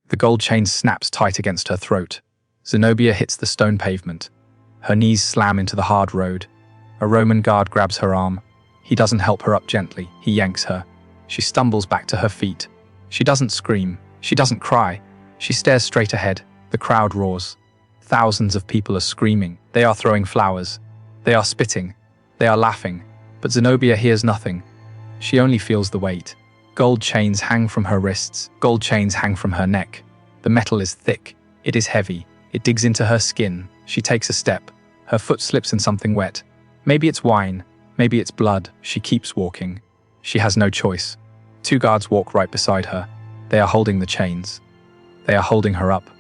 The gold chain snaps tight against her throat. Zenobia hits the stone pavement. Her knees slam into the hard road. A Roman guard grabs her arm. He doesn't help her up gently, he yanks her. She stumbles back to her feet. She doesn't scream. She doesn't cry. She stares straight ahead. The crowd roars. Thousands of people are screaming. They are throwing flowers. They are spitting. They are laughing. But Zenobia hears nothing. She only feels the weight. Gold chains hang from her wrists. Gold chains hang from her neck. The metal is thick. It is heavy. It digs into her skin. She takes a step. Her foot slips in something wet. Maybe it's wine. Maybe it's blood. She keeps walking. She has no choice. 2 guards walk right beside her. They are holding the chains. They are holding her up.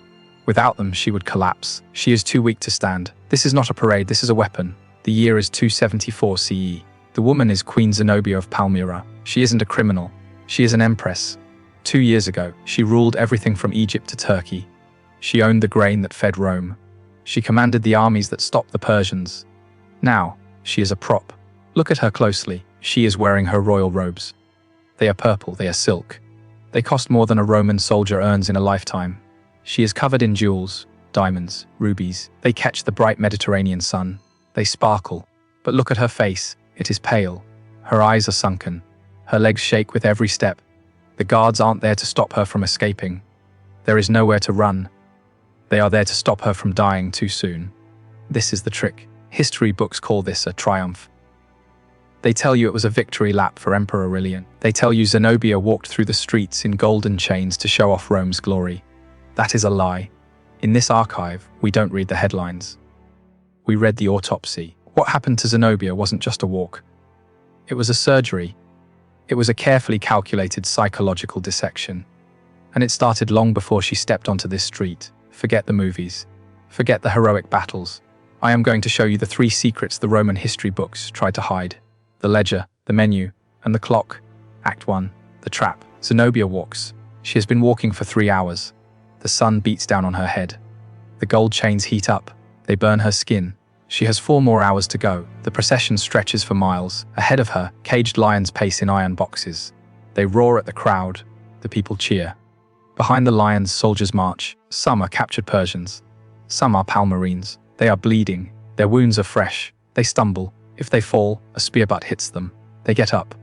Without them, she would collapse. She is too weak to stand. This is not a parade, this is a weapon. The year is 274 CE. The woman is Queen Zenobia of Palmyra. She isn't a criminal. She is an empress. 2 years ago, she ruled everything from Egypt to Turkey. She owned the grain that fed Rome. She commanded the armies that stopped the Persians. Now, she is a prop. Look at her closely. She is wearing her royal robes. They are purple, they are silk. They cost more than a Roman soldier earns in a lifetime. She is covered in jewels, diamonds, rubies. They catch the bright Mediterranean sun. They sparkle. But look at her face. It is pale. Her eyes are sunken. Her legs shake with every step. The guards aren't there to stop her from escaping. There is nowhere to run. They are there to stop her from dying too soon. This is the trick. History books call this a triumph. They tell you it was a victory lap for Emperor Aurelian. They tell you Zenobia walked through the streets in golden chains to show off Rome's glory. That is a lie. In this archive, we don't read the headlines. We read the autopsy. What happened to Zenobia wasn't just a walk. It was a surgery. It was a carefully calculated psychological dissection. And it started long before she stepped onto this street. Forget the movies. Forget the heroic battles. I am going to show you the 3 secrets the Roman history books tried to hide. The ledger, the menu, and the clock. Act 1. The trap. Zenobia walks. She has been walking for 3 hours. The sun beats down on her head. The gold chains heat up. They burn her skin. She has 4 more hours to go. The procession stretches for miles. Ahead of her, caged lions pace in iron boxes. They roar at the crowd. The people cheer. Behind the lions, soldiers march. Some are captured Persians. Some are Palmyrines. They are bleeding. Their wounds are fresh. They stumble. If they fall, a spear butt hits them. They get up.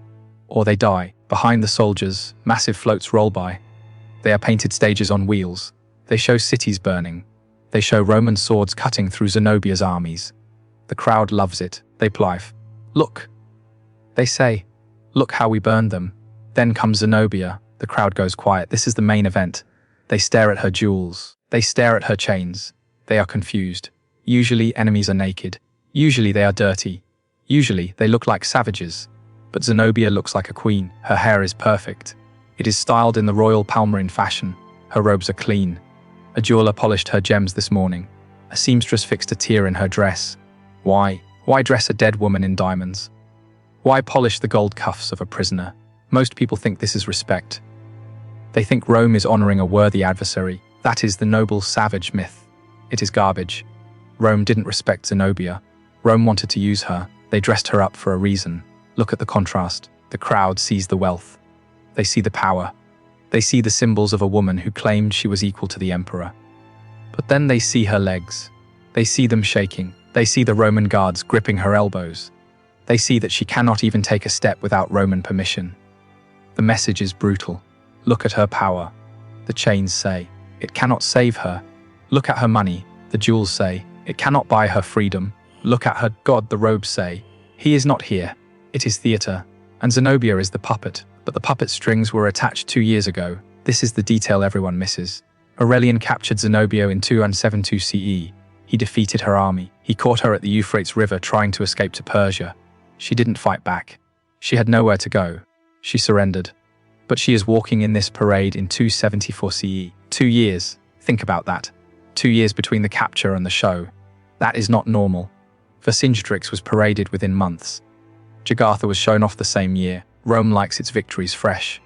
Or they die. Behind the soldiers, massive floats roll by. They are painted stages on wheels. They show cities burning. They show Roman swords cutting through Zenobia's armies. The crowd loves it. They plife. Look. They say, look how we burned them. Then comes Zenobia. The crowd goes quiet. This is the main event. They stare at her jewels. They stare at her chains. They are confused. Usually enemies are naked. Usually they are dirty. Usually they look like savages. But Zenobia looks like a queen. Her hair is perfect. It is styled in the royal Palmyrine fashion. Her robes are clean. A jeweler polished her gems this morning. A seamstress fixed a tear in her dress. Why? Why dress a dead woman in diamonds? Why polish the gold cuffs of a prisoner? Most people think this is respect. They think Rome is honoring a worthy adversary. That is the noble savage myth. It is garbage. Rome didn't respect Zenobia. Rome wanted to use her. They dressed her up for a reason. Look at the contrast. The crowd sees the wealth. They see the power. They see the symbols of a woman who claimed she was equal to the emperor. But then they see her legs. They see them shaking. They see the Roman guards gripping her elbows. They see that she cannot even take a step without Roman permission. The message is brutal. Look at her power. The chains say, it cannot save her. Look at her money. The jewels say, it cannot buy her freedom. Look at her God, the robes say, he is not here. It is theater. And Zenobia is the puppet. But the puppet strings were attached 2 years ago. This is the detail everyone misses. Aurelian captured Zenobia in 272 CE. He defeated her army. He caught her at the Euphrates River trying to escape to Persia. She didn't fight back. She had nowhere to go. She surrendered. But she is walking in this parade in 274 CE. 2 years. Think about that. 2 years between the capture and the show. That is not normal. Vercingetorix was paraded within months. Jugurtha was shown off the same year. Rome likes its victories fresh.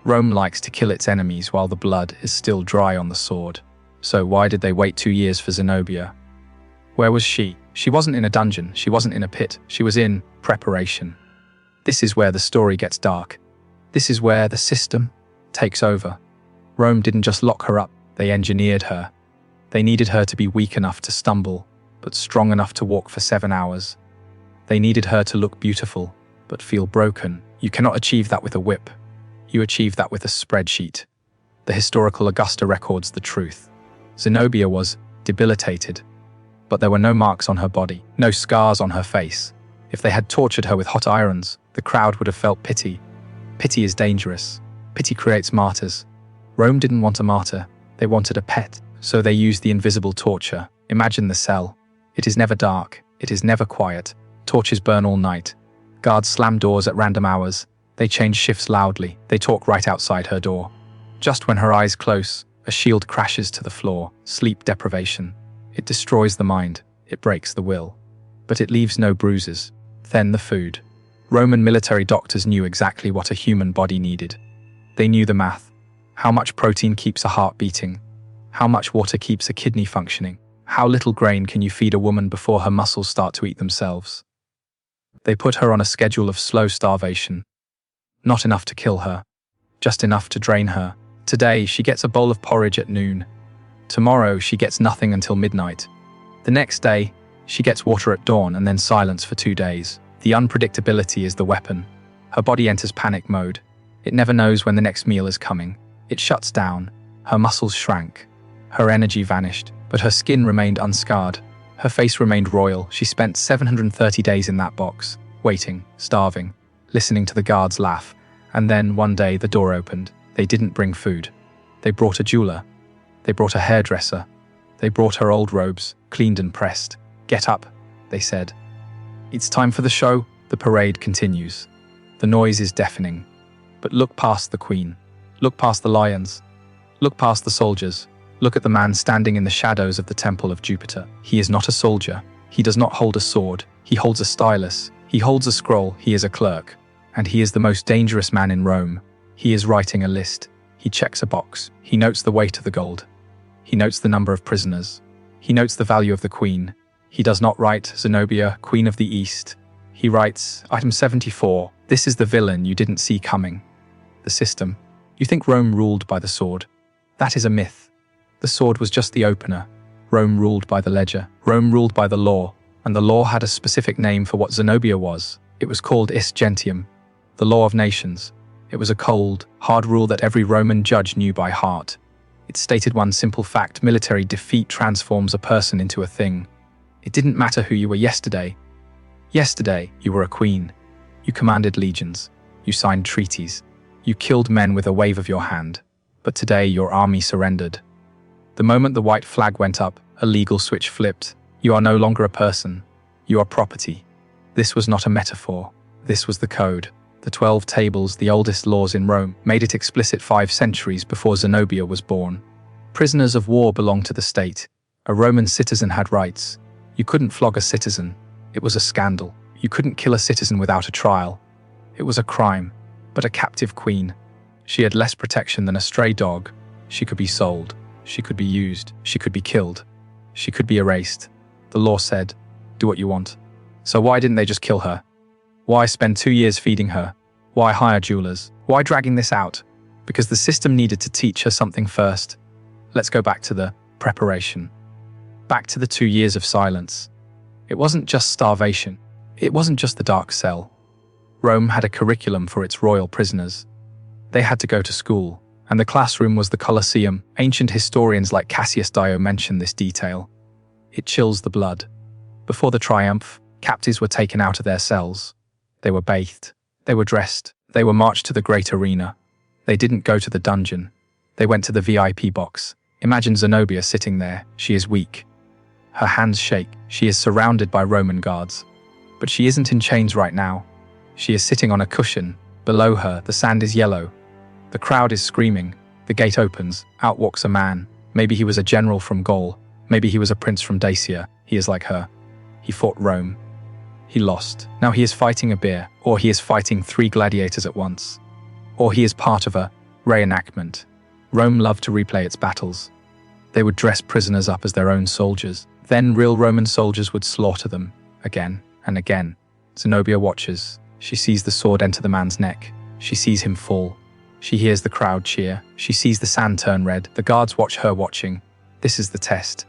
Rome likes to kill its enemies while the blood is still dry on the sword. So why did they wait 2 years for Zenobia? Where was she? She wasn't in a dungeon. She wasn't in a pit. She was in preparation. This is where the story gets dark. This is where the system takes over. Rome didn't just lock her up. They engineered her. They needed her to be weak enough to stumble, but strong enough to walk for 7 hours. They needed her to look beautiful, but feel broken. You cannot achieve that with a whip. You achieve that with a spreadsheet. The historical Augusta records the truth. Zenobia was debilitated, but there were no marks on her body, no scars on her face. If they had tortured her with hot irons, the crowd would have felt pity. Pity is dangerous. Pity creates martyrs. Rome didn't want a martyr. They wanted a pet. So they used the invisible torture. Imagine the cell. It is never dark. It is never quiet. Torches burn all night. Guards slam doors at random hours. They change shifts loudly. They talk right outside her door. Just when her eyes close, a shield crashes to the floor. Sleep deprivation. It destroys the mind. It breaks the will. But it leaves no bruises. Then the food. Roman military doctors knew exactly what a human body needed. They knew the math. How much protein keeps a heart beating? How much water keeps a kidney functioning? How little grain can you feed a woman before her muscles start to eat themselves? They put her on a schedule of slow starvation. Not enough to kill her, just enough to drain her. Today, she gets a bowl of porridge at noon. Tomorrow, she gets nothing until midnight. The next day, she gets water at dawn and then silence for 2 days. The unpredictability is the weapon. Her body enters panic mode. It never knows when the next meal is coming. It shuts down. Her muscles shrank. Her energy vanished, but her skin remained unscarred. Her face remained royal. She spent 730 days in that box, waiting, starving, listening to the guards laugh. And then, one day, the door opened. They didn't bring food. They brought a jeweler. They brought a hairdresser. They brought her old robes, cleaned and pressed. "Get up," they said. "It's time for the show." The parade continues. The noise is deafening. But look past the queen. Look past the lions. Look past the soldiers. Look at the man standing in the shadows of the temple of Jupiter. He is not a soldier. He does not hold a sword. He holds a stylus. He holds a scroll. He is a clerk. And he is the most dangerous man in Rome. He is writing a list. He checks a box. He notes the weight of the gold. He notes the number of prisoners. He notes the value of the queen. He does not write Zenobia, Queen of the East. He writes, item 74, this is the villain you didn't see coming. The system. You think Rome ruled by the sword. That is a myth. The sword was just the opener. Rome ruled by the ledger. Rome ruled by the law. And the law had a specific name for what Zenobia was. It was called is gentium, the law of nations. It was a cold, hard rule that every Roman judge knew by heart. It stated one simple fact: military defeat transforms a person into a thing. It didn't matter who you were yesterday. Yesterday, you were a queen. You commanded legions. You signed treaties. You killed men with a wave of your hand. But today, your army surrendered. The moment the white flag went up, a legal switch flipped. You are no longer a person. You are property. This was not a metaphor. This was the code. The 12 tables, the oldest laws in Rome, made it explicit 5 centuries before Zenobia was born. Prisoners of war belonged to the state. A Roman citizen had rights. You couldn't flog a citizen. It was a scandal. You couldn't kill a citizen without a trial. It was a crime. But a captive queen. She had less protection than a stray dog. She could be sold. She could be used. She could be killed. She could be erased. The law said, do what you want. So why didn't they just kill her? Why spend 2 years feeding her? Why hire jewelers? Why dragging this out? Because the system needed to teach her something first. Let's go back to the preparation. Back to the 2 years of silence. It wasn't just starvation. It wasn't just the dark cell. Rome had a curriculum for its royal prisoners. They had to go to school, and the classroom was the Colosseum. Ancient historians like Cassius Dio mention this detail. It chills the blood. Before the triumph, captives were taken out of their cells. They were bathed. They were dressed. They were marched to the great arena. They didn't go to the dungeon. They went to the VIP box. Imagine Zenobia sitting there. She is weak. Her hands shake. She is surrounded by Roman guards. But she isn't in chains right now. She is sitting on a cushion. Below her, the sand is yellow. The crowd is screaming. The gate opens. Out walks a man. Maybe he was a general from Gaul. Maybe he was a prince from Dacia. He is like her. He fought Rome. He lost. Now he is fighting a bear, or he is fighting 3 gladiators at once. Or he is part of a reenactment. Rome loved to replay its battles. They would dress prisoners up as their own soldiers. Then real Roman soldiers would slaughter them, again and again. Zenobia watches. She sees the sword enter the man's neck. She sees him fall. She hears the crowd cheer. She sees the sand turn red. The guards watch her watching. This is the test.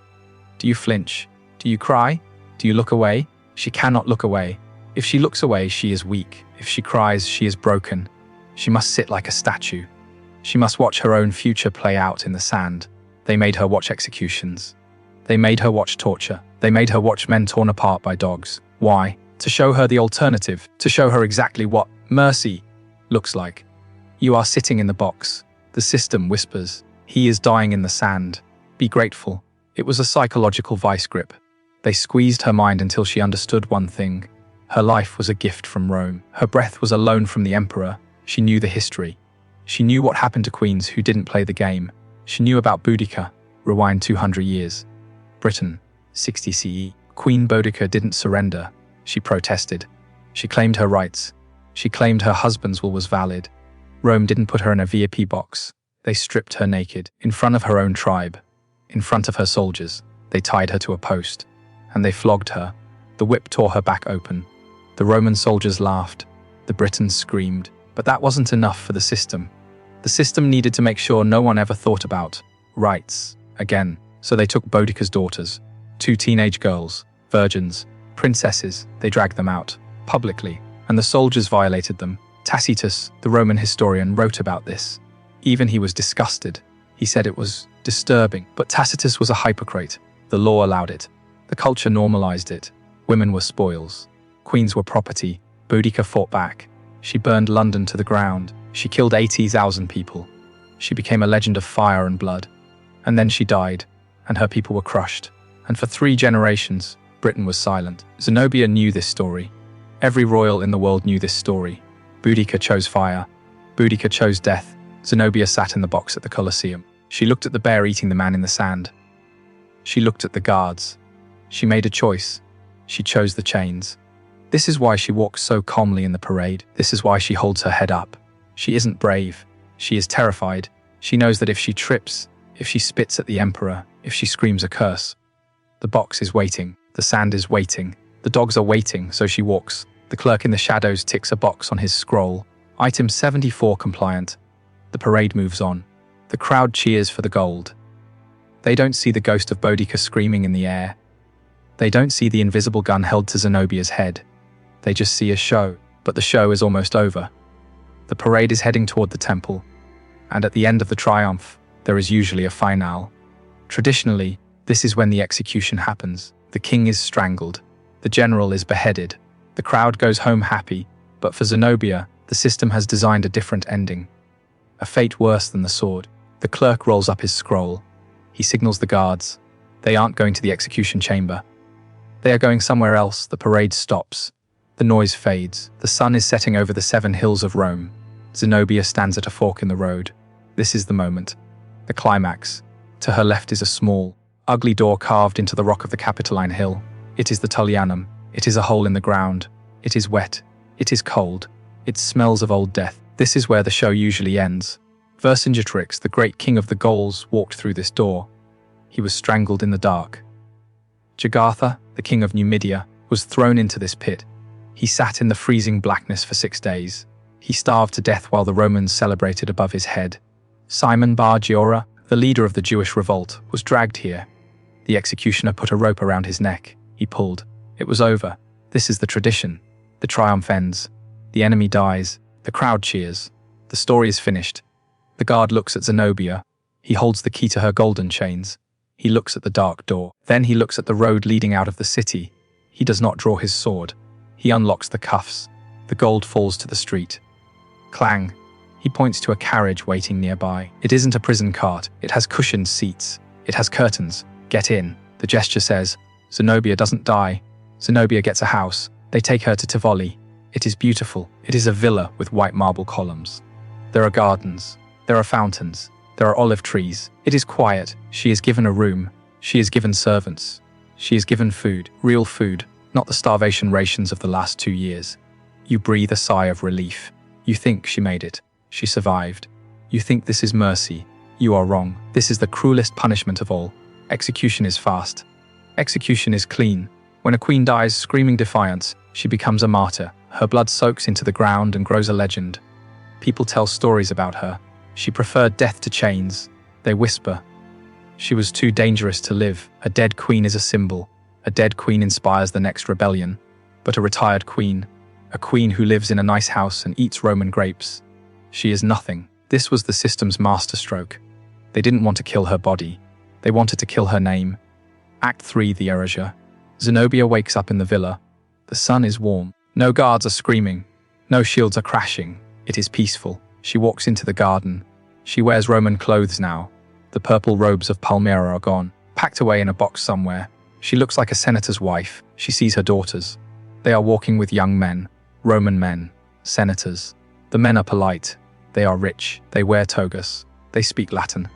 Do you flinch? Do you cry? Do you look away? She cannot look away. If she looks away, she is weak. If she cries, she is broken. She must sit like a statue. She must watch her own future play out in the sand. They made her watch executions. They made her watch torture. They made her watch men torn apart by dogs. Why? To show her the alternative. To show her exactly what mercy looks like. You are sitting in the box. The system whispers. He is dying in the sand. Be grateful. It was a psychological vice grip. They squeezed her mind until she understood one thing. Her life was a gift from Rome. Her breath was a loan from the emperor. She knew the history. She knew what happened to queens who didn't play the game. She knew about Boudica. Rewind 200 years. Britain, 60 CE. Queen Boudica didn't surrender. She protested. She claimed her rights. She claimed her husband's will was valid. Rome didn't put her in a VIP box. They stripped her naked, in front of her own tribe, in front of her soldiers. They tied her to a post, and they flogged her. The whip tore her back open. The Roman soldiers laughed. The Britons screamed. But that wasn't enough for the system. The system needed to make sure no one ever thought about rights again. So they took Boudica's daughters, 2 teenage girls, virgins, princesses. They dragged them out, publicly, and the soldiers violated them. Tacitus, the Roman historian, wrote about this. Even he was disgusted. He said it was disturbing. But Tacitus was a hypocrite. The law allowed it. The culture normalized it. Women were spoils. Queens were property. Boudica fought back. She burned London to the ground. She killed 80,000 people. She became a legend of fire and blood. And then she died, and her people were crushed. And for 3 generations, Britain was silent. Zenobia knew this story. Every royal in the world knew this story. Boudica chose fire. Boudica chose death. Zenobia sat in the box at the Colosseum. She looked at the bear eating the man in the sand. She looked at the guards. She made a choice. She chose the chains. This is why she walks so calmly in the parade. This is why she holds her head up. She isn't brave. She is terrified. She knows that if she trips, if she spits at the emperor, if she screams a curse, the box is waiting. The sand is waiting. The dogs are waiting, so she walks. The clerk in the shadows ticks a box on his scroll. Item 74 compliant. The parade moves on. The crowd cheers for the gold. They don't see the ghost of Boudica screaming in the air. They don't see the invisible gun held to Zenobia's head. They just see a show, but the show is almost over. The parade is heading toward the temple, and at the end of the triumph, there is usually a finale. Traditionally, this is when the execution happens. The king is strangled. The general is beheaded. The crowd goes home happy, but for Zenobia, the system has designed a different ending. A fate worse than the sword. The clerk rolls up his scroll. He signals the guards. They aren't going to the execution chamber. They are going somewhere else. The parade stops. The noise fades. The sun is setting over the 7 hills of Rome. Zenobia stands at a fork in the road. This is the moment. The climax. To her left is a small, ugly door carved into the rock of the Capitoline Hill. It is the Tullianum. It is a hole in the ground. It is wet. It is cold. It smells of old death. This is where the show usually ends. Vercingetorix, the great king of the Gauls, walked through this door. He was strangled in the dark. Jugurtha, the king of Numidia, was thrown into this pit. He sat in the freezing blackness for 6 days. He starved to death while the Romans celebrated above his head. Simon Bar Giora, the leader of the Jewish revolt, was dragged here. The executioner put a rope around his neck. He pulled. It was over. This is the tradition. The triumph ends. The enemy dies. The crowd cheers. The story is finished. The guard looks at Zenobia. He holds the key to her golden chains. He looks at the dark door. Then he looks at the road leading out of the city. He does not draw his sword. He unlocks the cuffs. The gold falls to the street. Clang. He points to a carriage waiting nearby. It isn't a prison cart. It has cushioned seats. It has curtains. Get in. The gesture says, Zenobia doesn't die. Zenobia gets a house. They take her to Tivoli. It is beautiful. It is a villa with white marble columns. There are gardens. There are fountains. There are olive trees. It is quiet. She is given a room. She is given servants. She is given food. Real food. Not the starvation rations of the last 2 years. You breathe a sigh of relief. You think she made it. She survived. You think this is mercy. You are wrong. This is the cruelest punishment of all. Execution is fast. Execution is clean. When a queen dies screaming defiance, she becomes a martyr. Her blood soaks into the ground and grows a legend. People tell stories about her. She preferred death to chains. They whisper. She was too dangerous to live. A dead queen is a symbol. A dead queen inspires the next rebellion. But a retired queen, a queen who lives in a nice house and eats Roman grapes, she is nothing. This was the system's masterstroke. They didn't want to kill her body. They wanted to kill her name. Act 3, the erasure. Zenobia wakes up in the villa. The sun is warm. No guards are screaming. No shields are crashing. It is peaceful. She walks into the garden. She wears Roman clothes now. The purple robes of Palmyra are gone, packed away in a box somewhere. She looks like a senator's wife. She sees her daughters. They are walking with young men, Roman men, senators. The men are polite. They are rich. They wear togas. They speak Latin.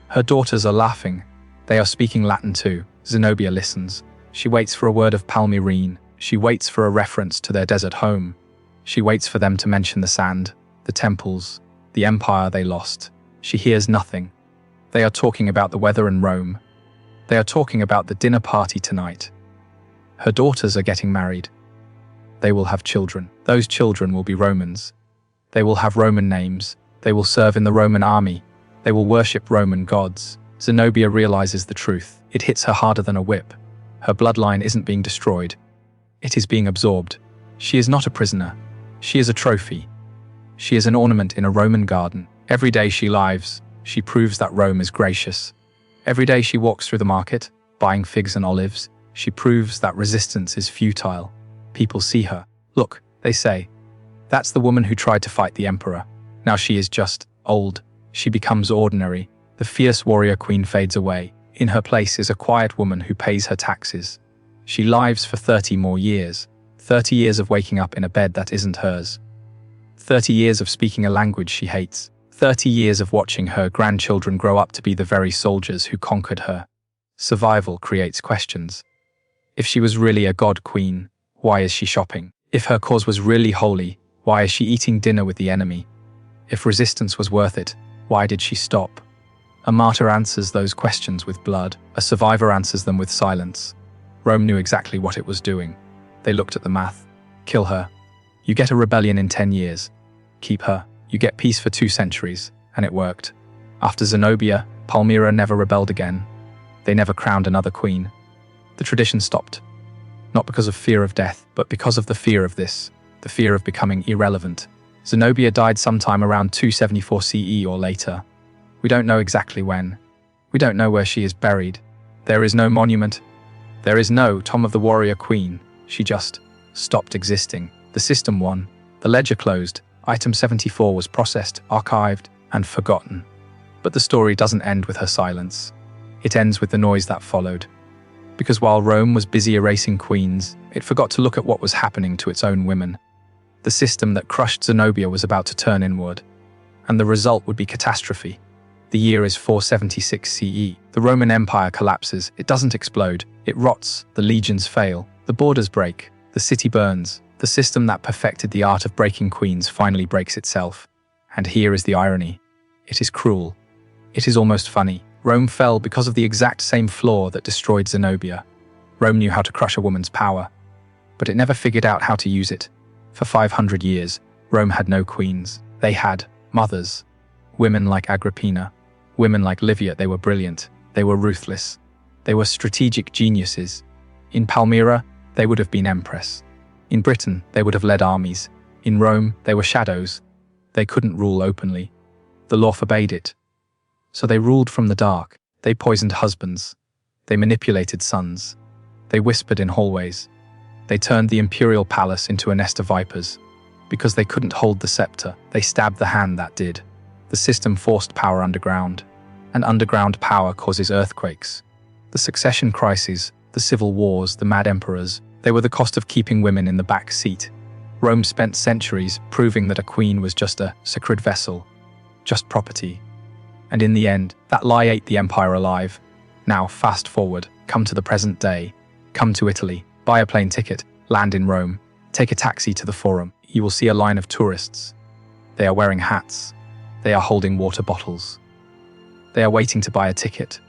Her daughters are laughing. They are speaking Latin too. Zenobia listens. She waits for a word of Palmyrene. She waits for a reference to their desert home. She waits for them to mention the sand, the temples, the empire they lost. She hears nothing. They are talking about the weather in Rome. They are talking about the dinner party tonight. Her daughters are getting married. They will have children. Those children will be Romans. They will have Roman names. They will serve in the Roman army. They will worship Roman gods. Zenobia realizes the truth. It hits her harder than a whip. Her bloodline isn't being destroyed. It is being absorbed. She is not a prisoner. She is a trophy. She is an ornament in a Roman garden. Every day she lives, she proves that Rome is gracious. Every day she walks through the market, buying figs and olives, she proves that resistance is futile. People see her. Look, they say, that's the woman who tried to fight the emperor. Now she is just old. She becomes ordinary. The fierce warrior queen fades away. In her place is a quiet woman who pays her taxes. She lives for 30 more years. 30 years of waking up in a bed that isn't hers. 30 years of speaking a language she hates. 30 years of watching her grandchildren grow up to be the very soldiers who conquered her. Survival creates questions. If she was really a god queen, why is she shopping? If her cause was really holy, why is she eating dinner with the enemy? If resistance was worth it, why did she stop? A martyr answers those questions with blood. A survivor answers them with silence. Rome knew exactly what it was doing. They looked at the math. Kill her. You get a rebellion in 10 years. Keep her. You get peace for 2 centuries. And it worked. After Zenobia, Palmyra never rebelled again. They never crowned another queen. The tradition stopped. Not because of fear of death, but because of the fear of this. The fear of becoming irrelevant. Zenobia died sometime around 274 CE or later. We don't know exactly when. We don't know where she is buried. There is no monument. There is no Tomb of the Warrior Queen. She just stopped existing. The system won. The ledger closed. Item 74 was processed, archived, and forgotten. But the story doesn't end with her silence. It ends with the noise that followed. Because while Rome was busy erasing queens, it forgot to look at what was happening to its own women. The system that crushed Zenobia was about to turn inward, and the result would be catastrophe. The year is 476 CE. The Roman Empire collapses. It doesn't explode. It rots. The legions fail. The borders break. The city burns. The system that perfected the art of breaking queens finally breaks itself. And here is the irony. It is cruel. It is almost funny. Rome fell because of the exact same flaw that destroyed Zenobia. Rome knew how to crush a woman's power, but it never figured out how to use it. For 500 years, Rome had no queens. They had mothers. Women like Agrippina. Women like Livia. They were brilliant. They were ruthless. They were strategic geniuses. In Palmyra, they would have been empress. In Britain, they would have led armies. In Rome, they were shadows. They couldn't rule openly. The law forbade it. So they ruled from the dark. They poisoned husbands. They manipulated sons. They whispered in hallways. They turned the imperial palace into a nest of vipers. Because they couldn't hold the scepter, they stabbed the hand that did. The system forced power underground. And underground power causes earthquakes. The succession crises, the civil wars, the mad emperors, they were the cost of keeping women in the back seat. Rome spent centuries proving that a queen was just a sacred vessel, just property. And in the end, that lie ate the empire alive. Now, fast forward, come to the present day. Come to Italy, buy a plane ticket, land in Rome, take a taxi to the Forum. You will see a line of tourists. They are wearing hats. They are holding water bottles. They are waiting to buy a ticket.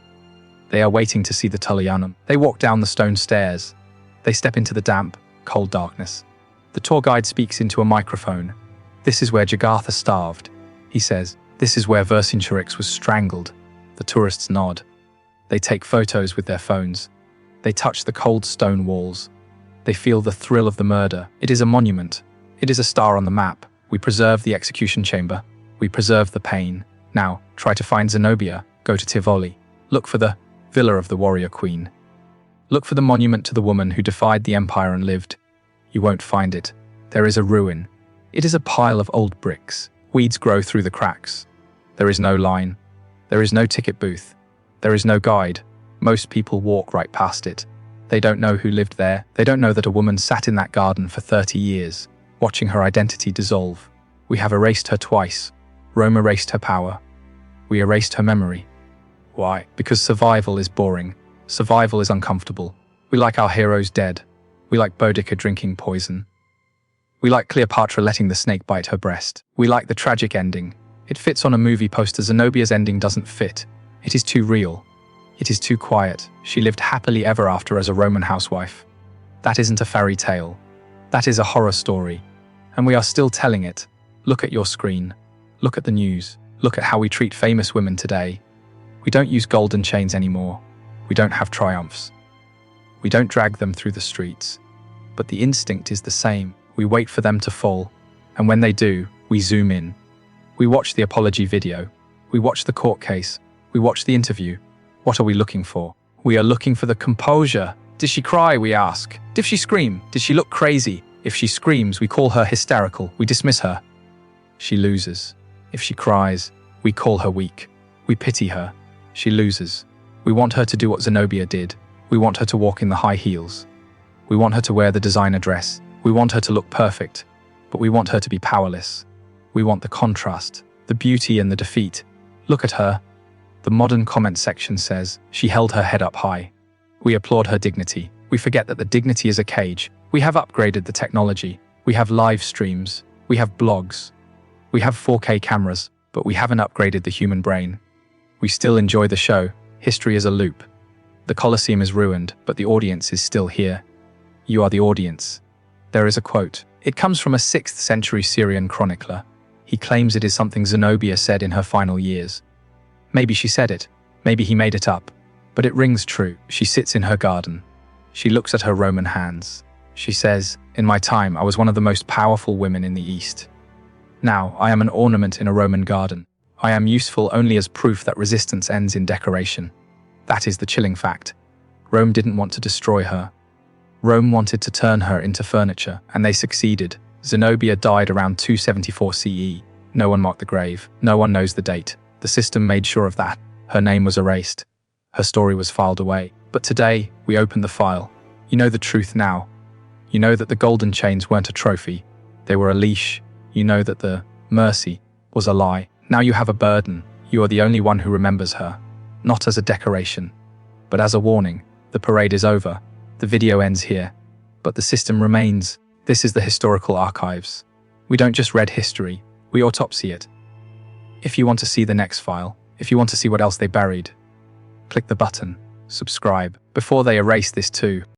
They are waiting to see the Tullianum. They walk down the stone stairs. They step into the damp, cold darkness. The tour guide speaks into a microphone. This is where Jugurtha starved, he says. This is where Vercingetorix was strangled. The tourists nod. They take photos with their phones. They touch the cold stone walls. They feel the thrill of the murder. It is a monument. It is a star on the map. We preserve the execution chamber. We preserve the pain. Now, try to find Zenobia. Go to Tivoli. Look for the Villa of the Warrior Queen. Look for the monument to the woman who defied the empire and lived. You won't find it. There is a ruin. It is a pile of old bricks. Weeds grow through the cracks. There is no line. There is no ticket booth. There is no guide. Most people walk right past it. They don't know who lived there. They don't know that a woman sat in that garden for 30 years, watching her identity dissolve. We have erased her twice. Rome erased her power. We erased her memory. Why? Because survival is boring. Survival is uncomfortable. We like our heroes dead. We like Boudica drinking poison. We like Cleopatra letting the snake bite her breast. We like the tragic ending. It fits on a movie poster. Zenobia's ending doesn't fit. It is too real. It is too quiet. She lived happily ever after as a Roman housewife. That isn't a fairy tale. That is a horror story. And we are still telling it. Look at your screen. Look at the news. Look at how we treat famous women today. We don't use golden chains anymore. We don't have triumphs. We don't drag them through the streets. But the instinct is the same. We wait for them to fall. And when they do, we zoom in. We watch the apology video. We watch the court case. We watch the interview. What are we looking for? We are looking for the composure. Did she cry, we ask. Did she scream? Did she look crazy? If she screams, we call her hysterical. We dismiss her. She loses. If she cries, we call her weak. We pity her. She loses. We want her to do what Zenobia did. We want her to walk in the high heels. We want her to wear the designer dress. We want her to look perfect. But we want her to be powerless. We want the contrast, the beauty and the defeat. Look at her. The modern comment section says, she held her head up high. We applaud her dignity. We forget that the dignity is a cage. We have upgraded the technology. We have live streams. We have blogs. We have 4K cameras, but we haven't upgraded the human brain. We still enjoy the show. History is a loop. The Colosseum is ruined, but the audience is still here. You are the audience. There is a quote. It comes from a 6th century Syrian chronicler. He claims it is something Zenobia said in her final years. Maybe she said it. Maybe he made it up. But it rings true. She sits in her garden. She looks at her Roman hands. She says, "In my time, I was one of the most powerful women in the East. Now, I am an ornament in a Roman garden. I am useful only as proof that resistance ends in decoration." That is the chilling fact. Rome didn't want to destroy her. Rome wanted to turn her into furniture, and they succeeded. Zenobia died around 274 CE. No one marked the grave. No one knows the date. The system made sure of that. Her name was erased. Her story was filed away. But today, we open the file. You know the truth now. You know that the golden chains weren't a trophy. They were a leash. You know that the mercy was a lie. Now you have a burden. You are the only one who remembers her. Not as a decoration, but as a warning. The parade is over. The video ends here. But the system remains. This is the historical archives. We don't just read history. We autopsy it. If you want to see the next file, if you want to see what else they buried, click the button, subscribe, before they erase this too.